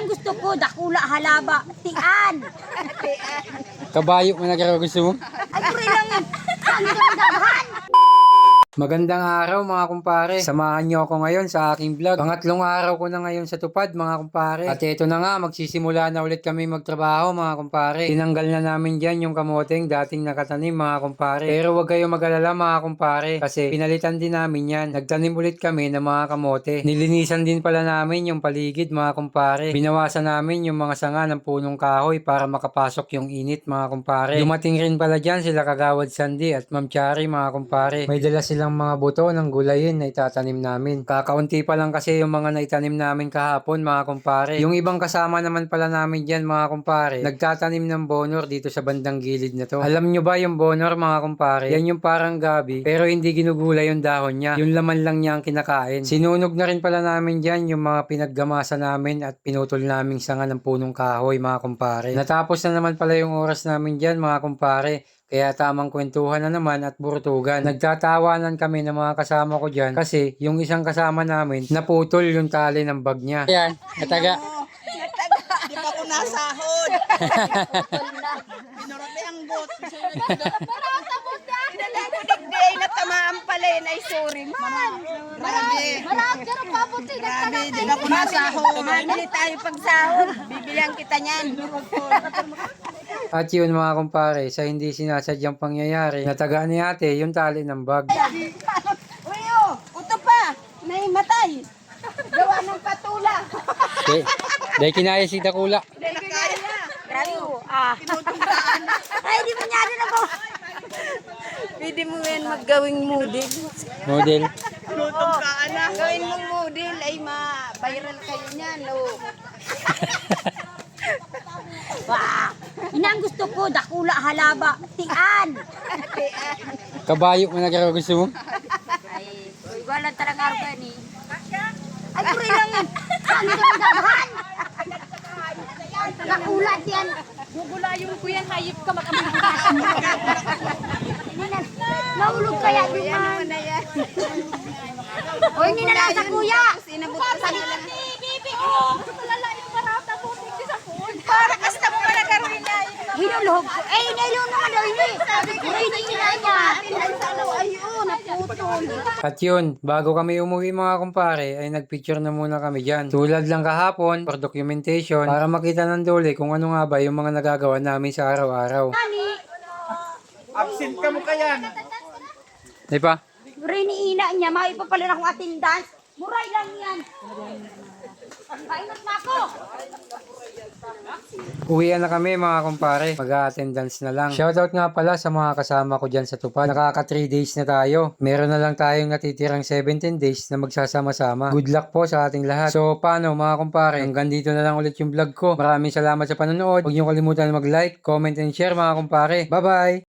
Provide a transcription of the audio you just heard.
Inang gusto ko, dakula, halaba, tian. Kabayo mo na gusto mo? Ay, puri lang yun. Saan ka magdagahan? Magandang araw mga kumpare. Samahan niyo ako ngayon sa aking vlog. Pangatlong araw ko na ngayon sa tupad mga kumpare. At ito na nga, magsisimula na ulit kami magtrabaho mga kumpare. Tinanggal na namin dyan yung kamoteng dating nakatanim mga kumpare. Pero wag kayong mag-alala mga kumpare kasi pinalitan din namin yan. Nagtanim ulit kami ng mga kamote. Nilinisan din pala namin yung paligid mga kumpare. Binawasan namin yung mga sanga ng punong kahoy para makapasok yung init mga kumpare. Dumating rin pala dyan sila Kagawad Sandy at Ma'am Chari mga kumpare. May dala silang mga buto ng gulayin na itatanim namin. Kakaunti pa lang kasi yung mga naitanim namin kahapon mga kumpare. Yung ibang kasama naman pala namin dyan mga kumpare, nagtatanim ng bonor dito sa bandang gilid na to. Alam nyo ba yung bonor mga kumpare? Yan yung parang gabi pero hindi ginugulay yung dahon niya. Yung laman lang niya ang kinakain. Sinunog na rin pala namin dyan yung mga pinaggamasa namin at pinutol naming sanga ng punong kahoy mga kumpare. Natapos na naman pala yung oras namin dyan mga kumpare. Kaya tamang kwentuhan na naman at burtugan. Nagtatawanan kami ng mga kasama ko dyan kasi yung isang kasama namin naputol yung tali ng bag niya. Ayan, nataga. Di pa ko nasahod. Binurot ang bot. Pinala ko digday na tamaan pala yun. Ay, sorry man. Grabe. Grabe, di pa ko nasahod. Bibili tayo pag sahod. Bibilihan kita niyan. At yun mga kumpare, sa hindi sinasadyang pangyayari, nataga ni ate yung tali ng bag. Uy, oh, uto pa. Naimatay. Gawa ng patula. Dahil kinaya si Dakula. Hindi na kaya. Grabe oh. Tinutunggaan. Ay, di ba niya rin ako? Pwede mo yan maggawing model. Model. Tinutunggaan na. Gawin mong model ay ma-viral kayo niyan. Oh. Wah! Inang gusto ko, dakula, halaba, tian. Kabayo mo na gusto mo? Ay, wala talaga ako yan eh. Ay, puri lang yun. Saan ka magdagahan? Nakulat yan. Gugulayon ko yan. Hayip ka Nahulog kaya di man. O, hindi na lang sa kuya. Para kasta mo pala karoon na. Hinulog ko. Eh, inailong naman daw ini. Puri ni ina niya. Ayun, naputol. At yun, bago kami umuwi mga kumpare, ay nagpicture na muna kami dyan. Tulad lang kahapon, for documentation, para makita ng dole kung ano nga ba yung mga nagagawa namin sa araw-araw. Absent ka mo kayan. Di ba? Puri ni ina niya. Maipapalan akong attendance. Muray lang yan. Kainot na ako. Uwian na kami mga kumpare, mag-attendance na lang. Shoutout nga pala sa mga kasama ko dyan sa tupad. Nakaka 3 days na tayo. Meron na lang tayong natitirang 17 days na magsasama-sama. Good luck po sa ating lahat. So paano mga kumpare, hanggang dito na lang ulit yung vlog ko. Maraming salamat sa panonood. Huwag niyo kalimutan mag-like, comment and share mga kumpare. Bye bye!